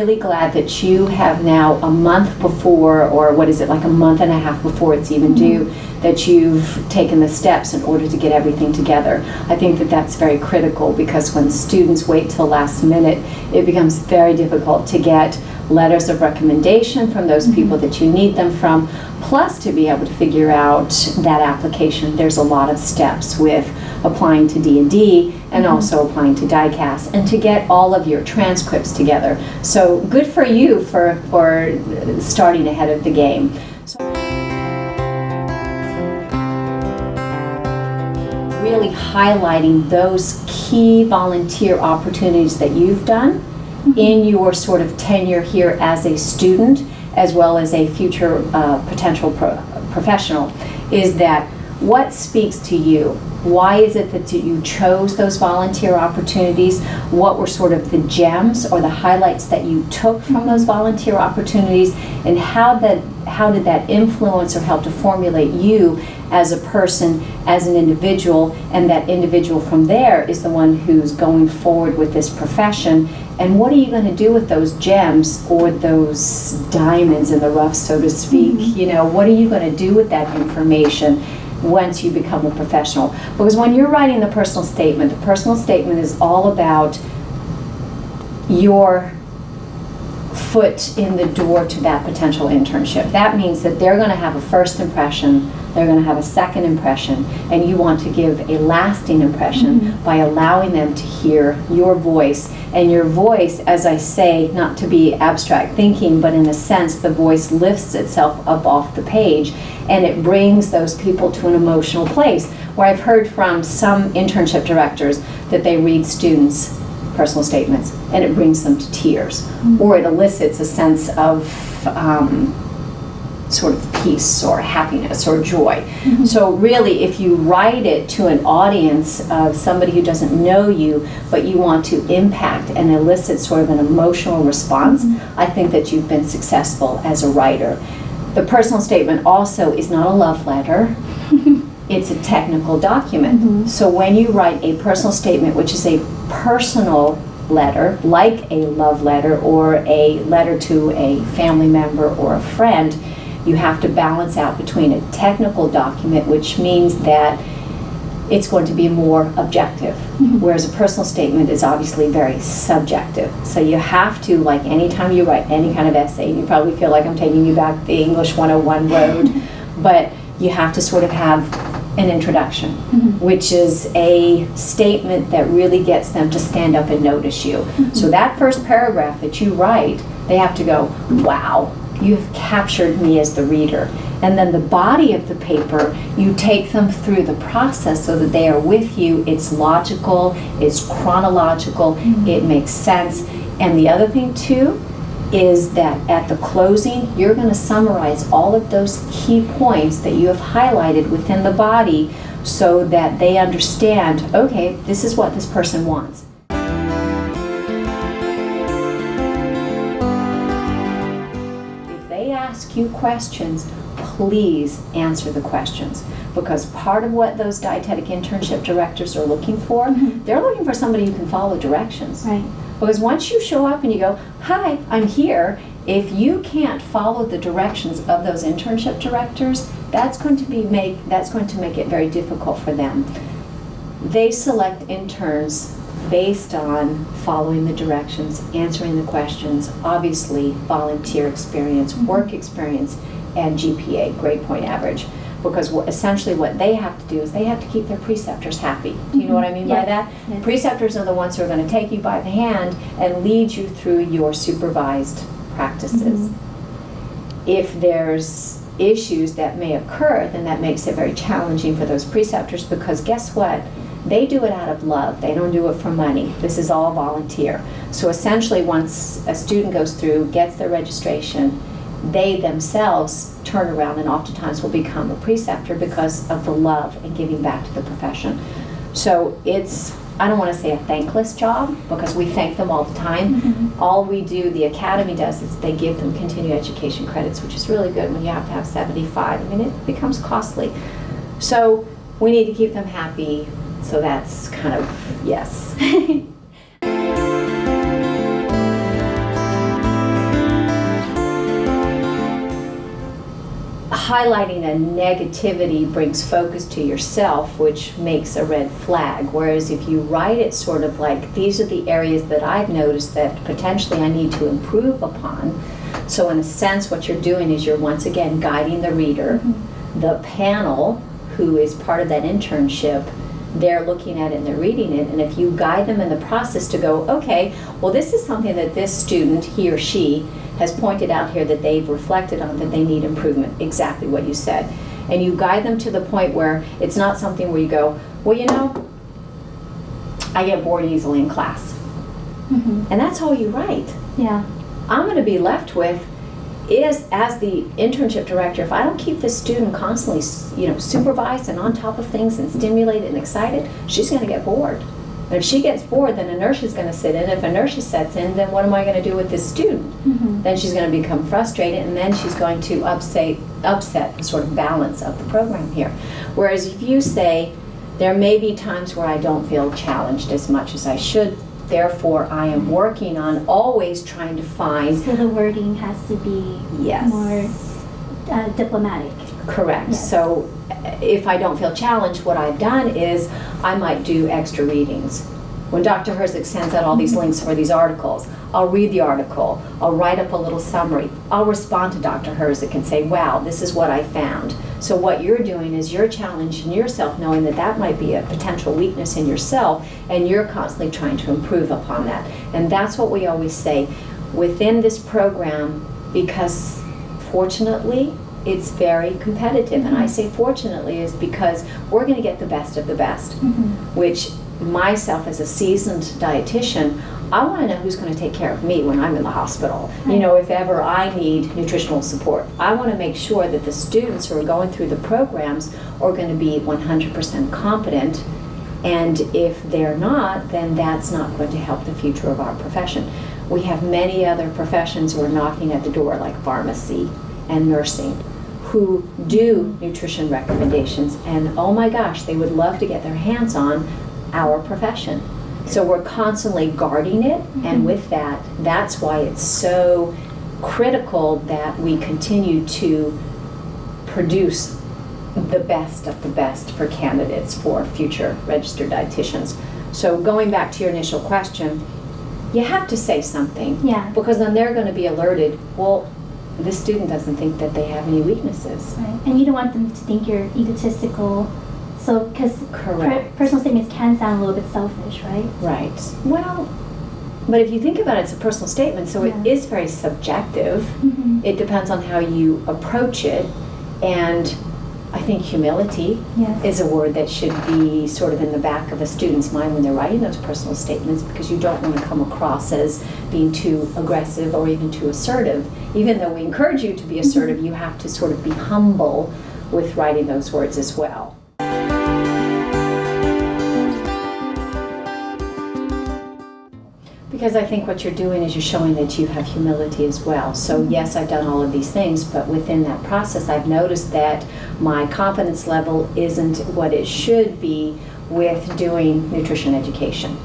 really glad that you have now a month before, or what is it, like a month and a half before it's even due, that you've taken the steps in order to get everything together. I think that that's very critical, because when students wait till last minute, it becomes very difficult to get letters of recommendation from those people that you need them from, plus to be able to figure out that application. There's a lot of steps with applying to D&D and also applying to DICAS, and to get all of your transcripts together. So good for you for starting ahead of the game. Really highlighting those key volunteer opportunities that you've done in your sort of tenure here as a student, as well as a future potential professional, is that what speaks to you? Why is it that you chose those volunteer opportunities? What were sort of the gems or the highlights that you took from those volunteer opportunities, and how did that influence or help to formulate you as a person, as an individual, and that individual from there is the one who's going forward with this profession. And what are you going to do with those gems, or those diamonds in the rough, so to speak? You know, what are you going to do with that information once you become a professional? Because when you're writing the personal statement is all about your foot in the door to that potential internship. That means that they're going to have a first impression, they're going to have a second impression, and you want to give a lasting impression by allowing them to hear your voice. And your voice, as I say, not to be abstract thinking, but in a sense, the voice lifts itself up off the page, and it brings those people to an emotional place. Where I've heard from some internship directors that they read students' personal statements and it brings them to tears, or it elicits a sense of sort of peace or happiness or joy. So really, if you write it to an audience of somebody who doesn't know you, but you want to impact and elicit sort of an emotional response, I think that you've been successful as a writer. The personal statement also is not a love letter. It's a technical document. So when you write a personal statement, which is a personal letter, like a love letter or a letter to a family member or a friend, you have to balance out between a technical document, which means that it's going to be more objective, whereas a personal statement is obviously very subjective. So you have to, like anytime you write any kind of essay, and you probably feel like I'm taking you back the English 101 road, but you have to sort of have an introduction, which is a statement that really gets them to stand up and notice you. So that first paragraph that you write, they have to go, wow, you've captured me as the reader. And then the body of the paper, you take them through the process so that they are with you. It's logical, it's chronological, it makes sense. And the other thing too is that at the closing, you're going to summarize all of those key points that you have highlighted within the body so that they understand, okay, this is what this person wants. If they ask you questions, please answer the questions, because part of what those dietetic internship directors are looking for, they're looking for somebody who can follow directions. Right. Because once you show up and you go, hi, I'm here, if you can't follow the directions of those internship directors, that's going to make it very difficult for them. They select interns based on following the directions, answering the questions, obviously volunteer experience, work experience, and GPA, grade point average. Because essentially what they have to do is they have to keep their preceptors happy. Do you know what I mean by that? Yes. Preceptors are the ones who are going to take you by the hand and lead you through your supervised practices. If there's issues that may occur, then that makes it very challenging for those preceptors, because guess what? They do it out of love. They don't do it for money. This is all volunteer. So essentially, once a student goes through, gets their registration, they themselves turn around and oftentimes will become a preceptor because of the love and giving back to the profession. So it's, I don't want to say a thankless job, because we thank them all the time. All we do, the academy does, is they give them continued education credits, which is really good when you have to have 75. I mean, it becomes costly. So we need to keep them happy. So that's kind of, yes. highlighting a negativity brings focus to yourself, which makes a red flag. Whereas if you write it sort of like, these are the areas that I've noticed that potentially I need to improve upon. So in a sense, what you're doing is you're once again guiding the reader. The panel, who is part of that internship, they're looking at it and they're reading it, and if you guide them in the process to go, okay, well, this is something that this student, he or she, has pointed out here that they've reflected on, that they need improvement, exactly what you said. And you guide them to the point where it's not something where you go, well, you know, I get bored easily in class. And that's all you write. Yeah. I'm going to be left with is, as the internship director, if I don't keep this student constantly, you know, supervised and on top of things and stimulated and excited, she's going to get bored. And if she gets bored, then inertia is going to sit in. If inertia sets in, then what am I going to do with this student? Then she's going to become frustrated, and then she's going to upset the sort of balance of the program here. Whereas if you say, there may be times where I don't feel challenged as much as I should, therefore I am working on always trying to find... So the wording has to be more diplomatic. Correct. Yes. So if I don't feel challenged, what I've done is I might do extra readings. When Dr. Herzig sends out all these links for these articles, I'll read the article, I'll write up a little summary, I'll respond to Dr. Herzig and say, wow, this is what I found. So what you're doing is you're challenging yourself, knowing that that might be a potential weakness in yourself, and you're constantly trying to improve upon that. And that's what we always say within this program, because fortunately, it's very competitive. And I say fortunately is because we're going to get the best of the best, which myself as a seasoned dietitian, I want to know who's going to take care of me when I'm in the hospital. You know, if ever I need nutritional support, I want to make sure that the students who are going through the programs are going to be 100% competent. And if they're not, then that's not going to help the future of our profession. We have many other professions who are knocking at the door, like pharmacy and nursing, who do nutrition recommendations, and oh my gosh, they would love to get their hands on our profession. So we're constantly guarding it, and with that, that's why it's so critical that we continue to produce the best of the best for candidates for future registered dietitians. So going back to your initial question, you have to say something, because then they're going to be alerted, well, this student doesn't think that they have any weaknesses. Right. And you don't want them to think you're egotistical. So, because personal statements can sound a little bit selfish, right? Right. Well, but if you think about it, it's a personal statement, so it is very subjective. It depends on how you approach it. And I think humility is a word that should be sort of in the back of a student's mind when they're writing those personal statements, because you don't want to come across as being too aggressive or even too assertive. Even though we encourage you to be assertive, you have to sort of be humble with writing those words as well. Because I think what you're doing is you're showing that you have humility as well. So yes, I've done all of these things, but within that process, I've noticed that my confidence level isn't what it should be with doing nutrition education.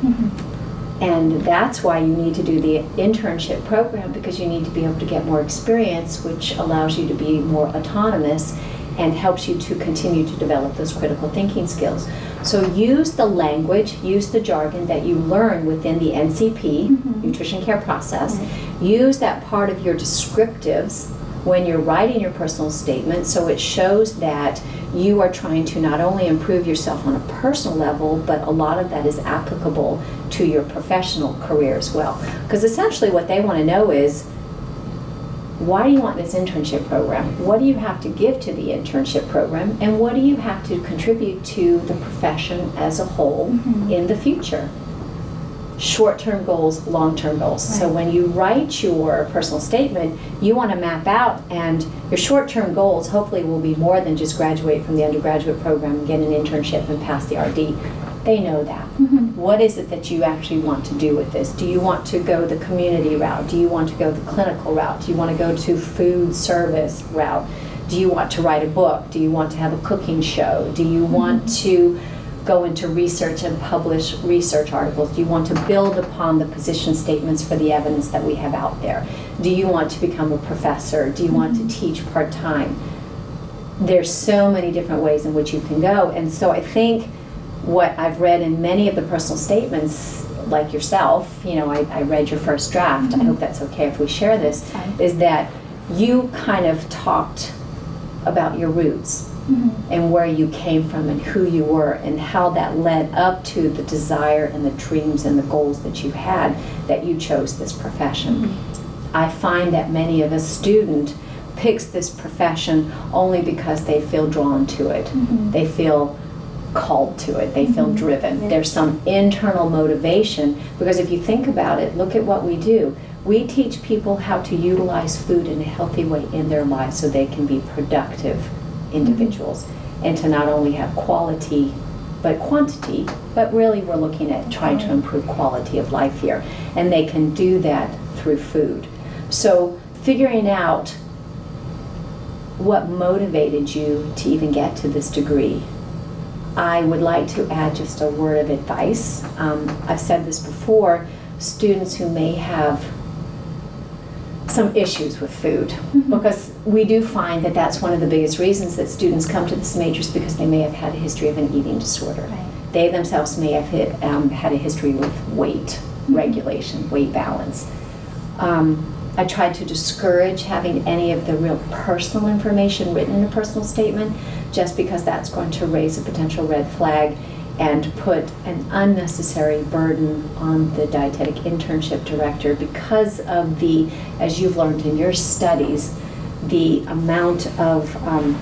And that's why you need to do the internship program, because you need to be able to get more experience, which allows you to be more autonomous and helps you to continue to develop those critical thinking skills. So use the language, use the jargon that you learn within the NCP, nutrition care process. Use that part of your descriptives when you're writing your personal statement, so it shows that you are trying to not only improve yourself on a personal level, but a lot of that is applicable to your professional career as well. Because essentially what they want to know is, why do you want this internship program? What do you have to give to the internship program? And what do you have to contribute to the profession as a whole in the future? Short-term goals, long-term goals. So when you write your personal statement, you want to map out, and your short-term goals hopefully will be more than just graduate from the undergraduate program and get an internship and pass the RD. They know that. What is it that you actually want to do with this? Do you want to go the community route? Do you want to go the clinical route? Do you want to go to food service route? Do you want to write a book? Do you want to have a cooking show? Do you want to go into research and publish research articles? Do you want to build upon the position statements for the evidence that we have out there? Do you want to become a professor? Do you want to teach part-time? there's so many different ways in which you can go. And so I think what I've read in many of the personal statements, like yourself, you know, I read your first draft, I hope that's okay if we share this, is that you kind of talked about your roots and where you came from and who you were and how that led up to the desire and the dreams and the goals that you had, that you chose this profession. I find that many of a student picks this profession only because they feel drawn to it. They feel called to it. They feel driven. There's some internal motivation, because if you think about it, look at what we do. We teach people how to utilize food in a healthy way in their lives so they can be productive individuals and to not only have quality but quantity, but really we're looking at trying to improve quality of life here, and they can do that through food. So figuring out what motivated you to even get to this degree, I would like to add just a word of advice. I've said this before, students who may have some issues with food, because we do find that that's one of the biggest reasons that students come to this major, is because they may have had a history of an eating disorder. They themselves may have had a history with weight regulation, weight balance. I tried to discourage having any of the real personal information written in a personal statement, just because that's going to raise a potential red flag and put an unnecessary burden on the dietetic internship director, because of the, as you've learned in your studies, the amount of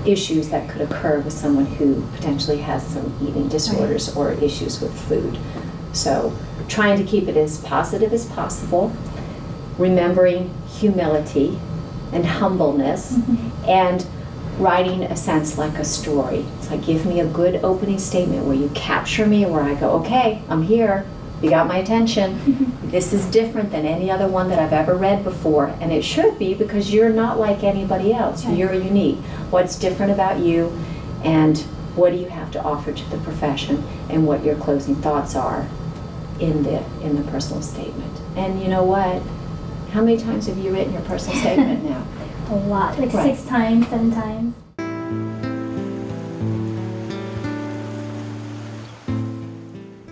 issues that could occur with someone who potentially has some eating disorders or issues with food. So trying to keep it as positive as possible, remembering humility and humbleness, and writing a sense like a story. It's like, give me a good opening statement where you capture me, where I go, okay, I'm here, you got my attention. This is different than any other one that I've ever read before, and it should be, because you're not like anybody else. You're unique. What's different about you, and what do you have to offer to the profession, and what your closing thoughts are in the personal statement. And you know what? How many times have you written your personal statement now? A lot, like 6 times, 7 times.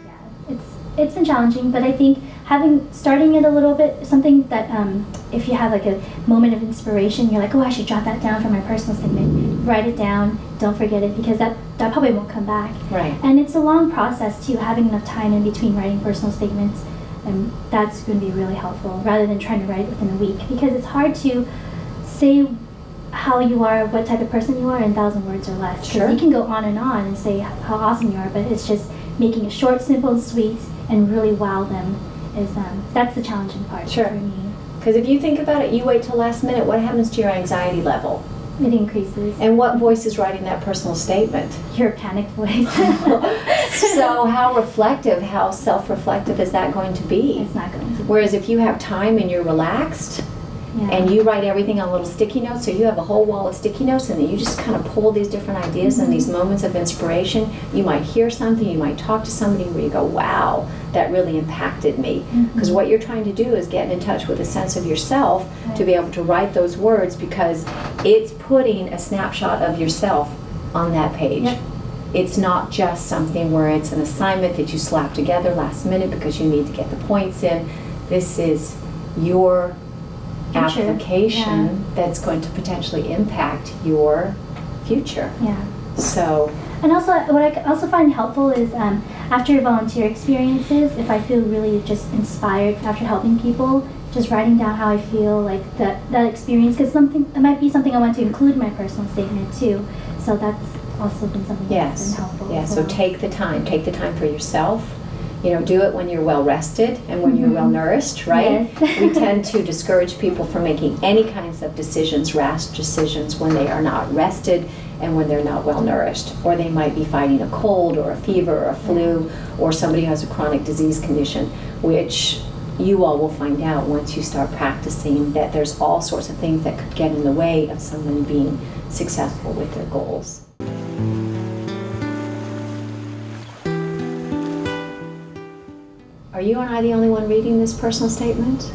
Yeah, it's been challenging, but I think starting it a little bit, something that if you have like a moment of inspiration, you're like, oh, I should jot that down for my personal statement. Write it down, don't forget it, because that probably won't come back. Right. And it's a long process too, having enough time in between writing personal statements, and that's going to be really helpful, rather than trying to write it within a week, because it's hard to say how you are, what type of person you are in 1,000 words or less. Sure. You can go on and say how awesome you are, but it's just making it short, simple, and sweet, and really wow them. That's the challenging part for me. Because if you think about it, you wait till last minute, what happens to your anxiety level? It increases. And what voice is writing that personal statement? Your panicked voice. So how reflective, how self-reflective is that going to be? It's not going to be. Whereas if you have time and you're relaxed, and you write everything on little sticky notes, so you have a whole wall of sticky notes, and then you just kind of pull these different ideas and these moments of inspiration. You might hear something, you might talk to somebody where you go, wow, that really impacted me. Because what you're trying to do is get in touch with a sense of yourself to be able to write those words, because it's putting a snapshot of yourself on that page. It's not just something where it's an assignment that you slap together last minute because you need to get the points in. This is your application that's going to potentially impact your future. So, and also what I also find helpful is after your volunteer experiences, if I feel really just inspired after helping people, just writing down how I feel, like that experience, because it might be something I want to include in my personal statement too. So that's also been something that's been helpful. Yes, so take the time for yourself. You know, do it when you're well rested and when you're well nourished, right? Yes. We tend to discourage people from making any kinds of decisions, rash decisions, when they are not rested and when they're not well nourished. Or they might be fighting a cold or a fever or a flu, or somebody who has a chronic disease condition, which you all will find out once you start practicing, that there's all sorts of things that could get in the way of someone being successful with their goals. Are you and I the only one reading this personal statement?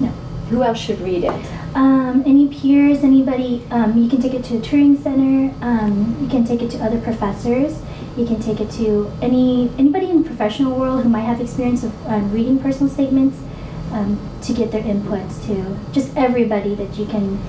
No. Who else should read it? Any peers, anybody, you can take it to a touring center. can take it to other professors. You can take it to anybody in the professional world who might have experience of reading personal statements, to get their inputs, to just everybody that you can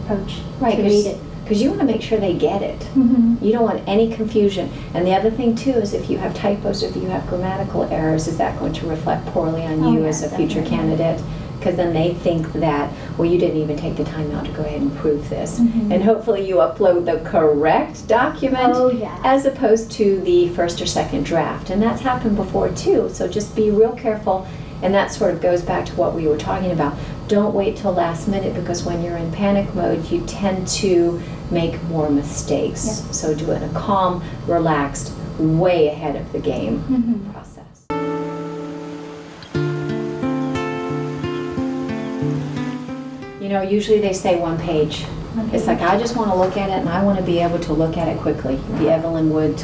approach to read it. Because you want to make sure they get it. You don't want any confusion. And the other thing too is if you have typos, if you have grammatical errors, is that going to reflect poorly on you as a future candidate? Because then they think that, well, you didn't even take the time out to go ahead and prove this. And hopefully you upload the correct document as opposed to the first or second draft. And that's happened before too. So just be real careful. And that sort of goes back to what we were talking about. Don't wait till last minute, because when you're in panic mode, you tend to make more mistakes. So do it in a calm, relaxed, way ahead of the game process. You know, usually they say one page. It's like, I just want to look at it and I want to be able to look at it quickly. The Evelyn Wood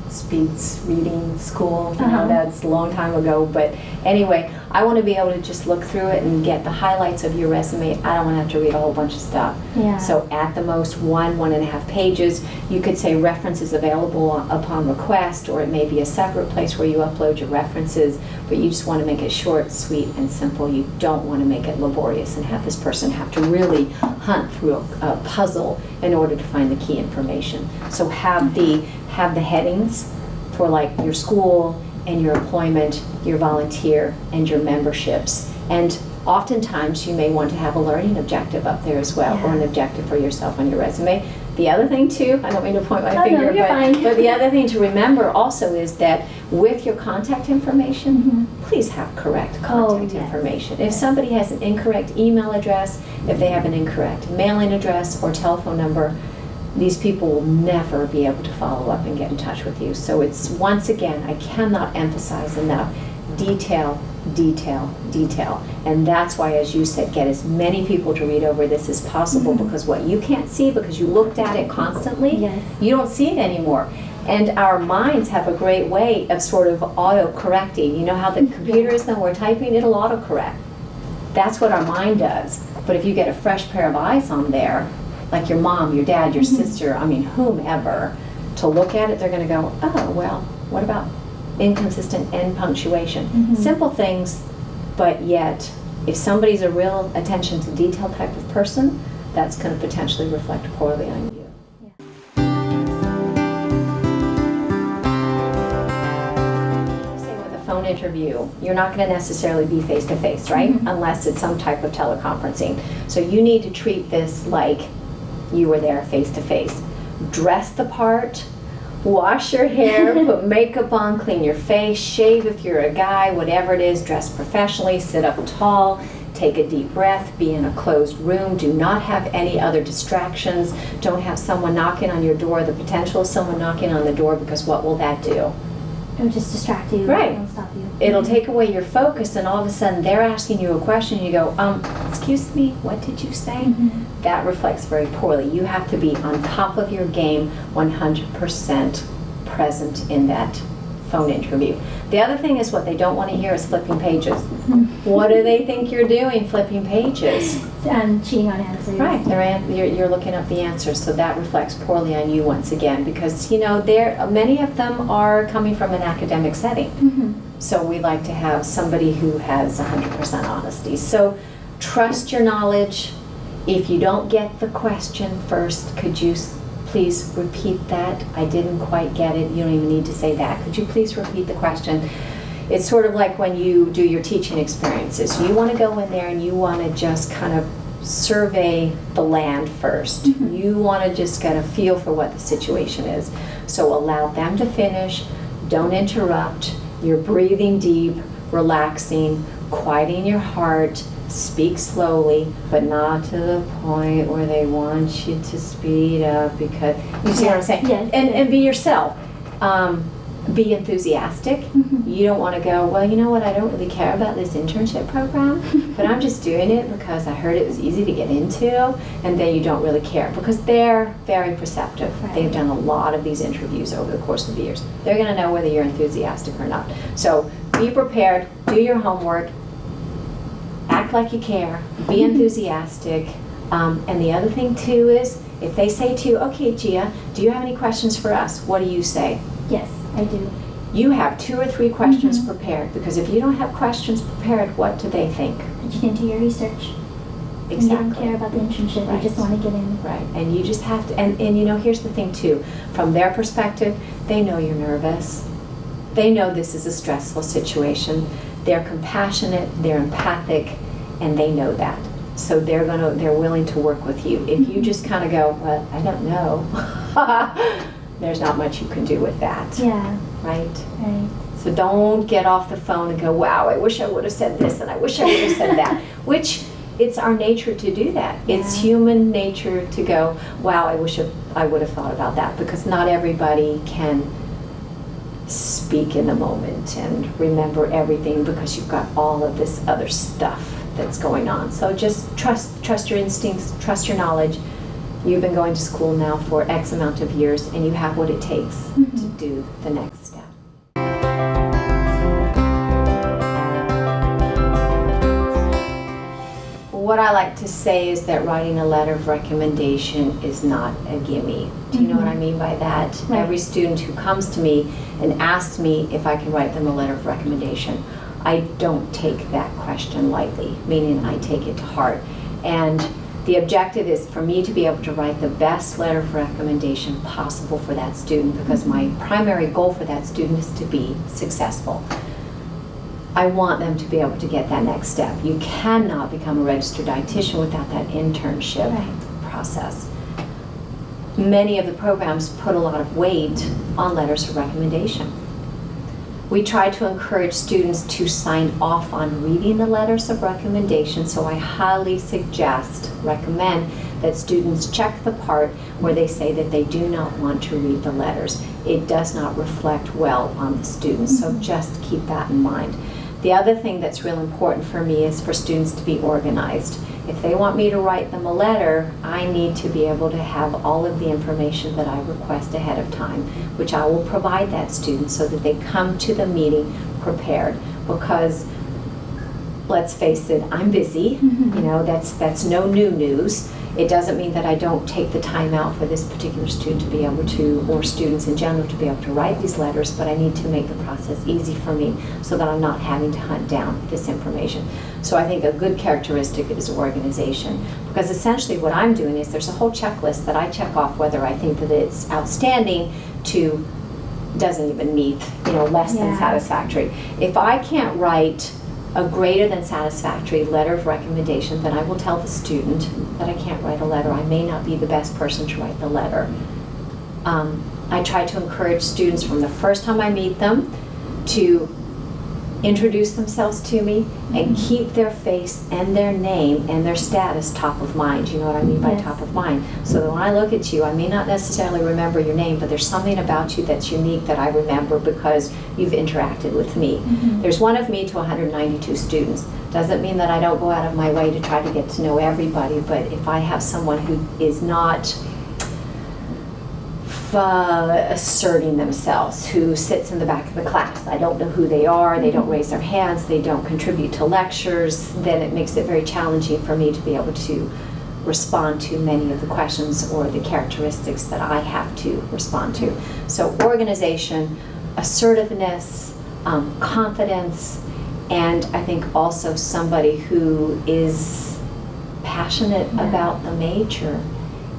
speeds reading school, you know, that's a long time ago, but anyway, I want to be able to just look through it and get the highlights of your resume. I don't want to have to read a whole bunch of stuff. So at the most 1.5 pages. You could say references available upon request, or it may be a separate place where you upload your references, but you just want to make it short, sweet, and simple. You don't want to make it laborious and have this person have to really hunt through a puzzle in order to find the key information. So have the headings for like your school and your employment, your volunteer, and your memberships. And oftentimes you may want to have a learning objective up there as well, or an objective for yourself on your resume. The other thing too, I don't mean to point my finger, but the other thing to remember also is that with your contact information, please have correct contact information. If somebody has an incorrect email address, if they have an incorrect mailing address or telephone number, these people will never be able to follow up and get in touch with you. So it's, once again, I cannot emphasize enough, detail, detail, detail. And that's why, as you said, get as many people to read over this as possible, because what you can't see, because you looked at it constantly, you don't see it anymore. And our minds have a great way of sort of auto-correcting. You know how the computer is when we're typing? It'll auto-correct. That's what our mind does. But if you get a fresh pair of eyes on there, like your mom, your dad, your sister, I mean, whomever, to look at it, they're going to go, oh, well, what about inconsistent end punctuation? Simple things, but yet, if somebody's a real attention to detail type of person, that's going to potentially reflect poorly on you. Say with a phone interview, you're not going to necessarily be face-to-face, right? Unless it's some type of teleconferencing. So you need to treat this like you were there face-to-face. Dress the part, wash your hair, put makeup on, clean your face, shave if you're a guy, whatever it is, dress professionally, sit up tall, take a deep breath, be in a closed room, do not have any other distractions, don't have someone knocking on your door, the potential of someone knocking on the door, because what will that do? It'll just distract you. Right. It'll stop you. It'll take away your focus, and all of a sudden they're asking you a question, and you go, excuse me, what did you say? That reflects very poorly. You have to be on top of your game, 100% present in that phone interview. The other thing is, what they don't want to hear is flipping pages. What do they think you're doing, flipping pages? Cheating on answers. Right, you're looking up the answers, so that reflects poorly on you once again, because you know many of them are coming from an academic setting. So we like to have somebody who has 100% honesty. So trust your knowledge. If you don't get the question first, could you please repeat that? I didn't quite get it. You don't even need to say that. Could you please repeat the question? It's sort of like when you do your teaching experiences. You want to go in there and you want to just kind of survey the land first. You want to just get a feel for what the situation is. So allow them to finish. Don't interrupt. You're breathing deep, relaxing, quieting your heart. Speak slowly, but not to the point where they want you to speed up, because you see what I'm saying? And be yourself. Be enthusiastic. You don't want to go, well, you know what, I don't really care about this internship program, but I'm just doing it because I heard it was easy to get into, and then you don't really care, because they're very perceptive. They've done a lot of these interviews over the course of the years. They're going to know whether you're enthusiastic or not. So be prepared, do your homework, act like you care, be enthusiastic, and the other thing too is, If they say to you, okay, Gia, do you have any questions for us? What do you say? Yes, I do. You have 2 or 3 questions prepared, because if you don't have questions prepared, what do they think? But you didn't do your research. Exactly. And you don't care about the internship. Right. You just want to get in. Right. And you just have to, and you know, here's the thing too. From their perspective, they know you're nervous. They know this is a stressful situation. They're compassionate, they're empathic, and they know that. So they're willing to work with you. If you just kind of go, well, I don't know, there's not much you can do with that. Yeah. Right? Right. So don't get off the phone and go, wow, I wish I would have said this and I wish I would have said that. Which, it's our nature to do that. Yeah. It's human nature to go, wow, I wish I would have thought about that, because not everybody can speak in the moment and remember everything, because you've got all of this other stuff that's going on. So just trust your instincts, trust your knowledge. You've been going to school now for X amount of years, and you have what it takes to do the next step. What I like to say is that writing a letter of recommendation is not a gimme. Do you know what I mean by that? Right. Every student who comes to me and asks me if I can write them a letter of recommendation, I don't take that question lightly, meaning I take it to heart. And the objective is for me to be able to write the best letter of recommendation possible for that student, because my primary goal for that student is to be successful. I want them to be able to get that next step. You cannot become a registered dietitian without that internship process. Many of the programs put a lot of weight on letters of recommendation. We try to encourage students to sign off on reading the letters of recommendation, so I highly recommend that students check the part where they say that they do not want to read the letters. It does not reflect well on the students, so just keep that in mind. The other thing that's real important for me is for students to be organized. If they want me to write them a letter, I need to be able to have all of the information that I request ahead of time, which I will provide that student so that they come to the meeting prepared. Because, let's face it, I'm busy. You know, that's no new news. It doesn't mean that I don't take the time out for this particular student to be able to, or students in general, to be able to write these letters, but I need to make the process easy for me so that I'm not having to hunt down this information. So I think a good characteristic is organization, because essentially what I'm doing is there's a whole checklist that I check off whether I think that it's outstanding to doesn't even meet, you know, less than satisfactory. If I can't write a greater than satisfactory letter of recommendation, then I will tell the student that I can't write a letter. I may not be the best person to write the letter. I try to encourage students from the first time I meet them to introduce themselves to me and keep their face and their name and their status top of mind. You know what I mean by top of mind? So that when I look at you, I may not necessarily remember your name, but there's something about you that's unique that I remember because you've interacted with me. There's one of me to 192 students. Doesn't mean that I don't go out of my way to try to get to know everybody, but if I have someone who is not asserting themselves, who sits in the back of the class, I don't know who they are, they don't raise their hands, they don't contribute to lectures, then it makes it very challenging for me to be able to respond to many of the questions or the characteristics that I have to respond to. So organization, assertiveness, confidence, and I think also somebody who is passionate about the major.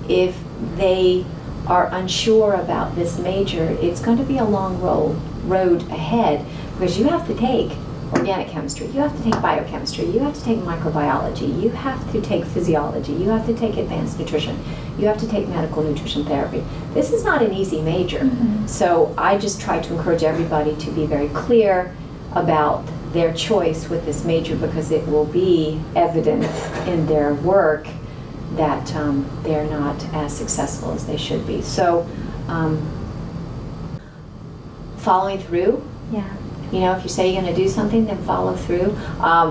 If they are unsure about this major, it's going to be a long road ahead, because you have to take organic chemistry, you have to take biochemistry, you have to take microbiology, you have to take physiology, you have to take advanced nutrition, you have to take medical nutrition therapy. This is not an easy major. So I just try to encourage everybody to be very clear about their choice with this major, because it will be evident in their work that they're not as successful as they should be. So following through, you know, if you say you're going to do something, then follow through.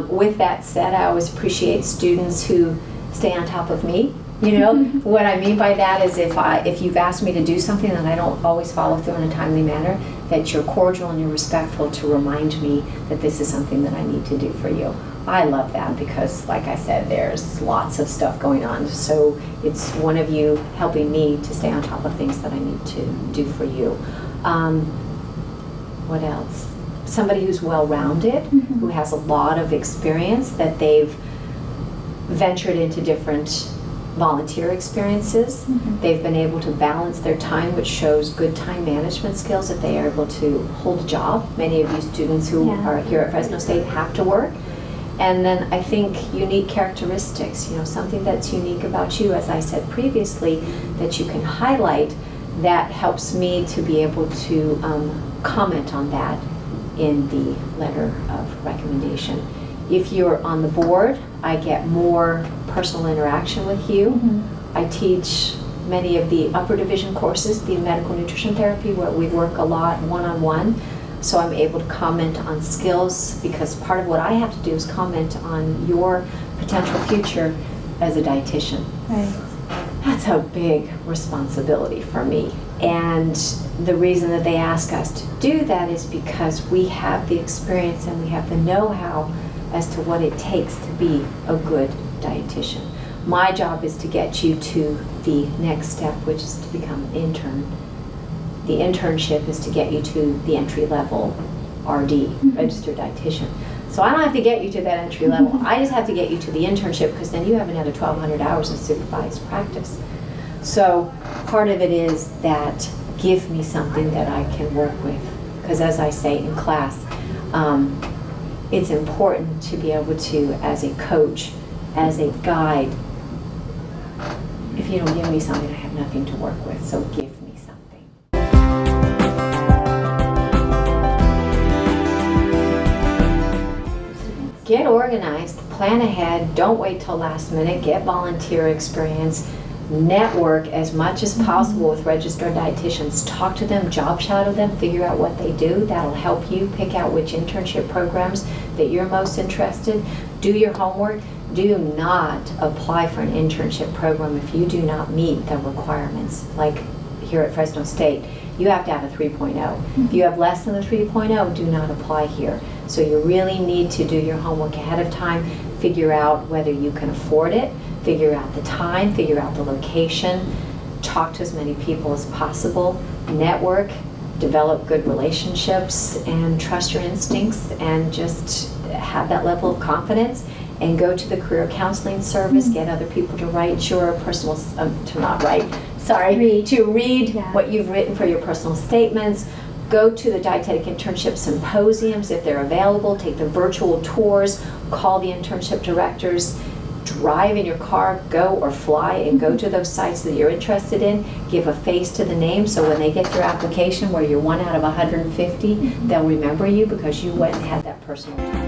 With that said, I always appreciate students who stay on top of me. You know, what I mean by that is if you've asked me to do something and I don't always follow through in a timely manner, that you're cordial and you're respectful to remind me that this is something that I need to do for you. I love that because, like I said, there's lots of stuff going on. So it's one of you helping me to stay on top of things that I need to do for you. What else? Somebody who's well-rounded, who has a lot of experience, that they've ventured into different volunteer experiences. They've been able to balance their time, which shows good time management skills, that they are able to hold a job. Many of you students who are here at Fresno State have to work. And then I think unique characteristics, something that's unique about you, as I said previously, that you can highlight, that helps me to be able to comment on that in the letter of recommendation. If you're on the board, I get more personal interaction with you. I teach many of the upper division courses, the medical nutrition therapy, where we work a lot one-on-one. So I'm able to comment on skills, because part of what I have to do is comment on your potential future as a dietitian. Right. That's a big responsibility for me. And the reason that they ask us to do that is because we have the experience and we have the know-how as to what it takes to be a good dietitian. My job is to get you to the next step, which is to become an intern. The internship is to get you to the entry-level RD, registered dietitian. So I don't have to get you to that entry level. I just have to get you to the internship, because then you have another 1,200 hours of supervised practice. So part of it is that give me something that I can work with. Because as I say in class, it's important to be able to, as a coach, as a guide, if you don't give me something, I have nothing to work with. So give me something. Get organized, plan ahead, don't wait till last minute, get volunteer experience, network as much as possible with registered dietitians. Talk to them, job shadow them, figure out what they do. That'll help you pick out which internship programs that you're most interested. Do your homework. Do not apply for an internship program if you do not meet the requirements. Like here at Fresno State, you have to have a 3.0. If you have less than a 3.0, do not apply here. So you really need to do your homework ahead of time, figure out whether you can afford it, figure out the time, figure out the location, talk to as many people as possible, network, develop good relationships, and trust your instincts, and just have that level of confidence, and go to the career counseling service, get other people to write your personal, to read what you've written for your personal statements. Go to the dietetic internship symposiums if they're available, take the virtual tours, call the internship directors, drive in your car, go or fly and go to those sites that you're interested in, give a face to the name, so when they get your application where you're 1 out of 150, they'll remember you because you went and had that personal time.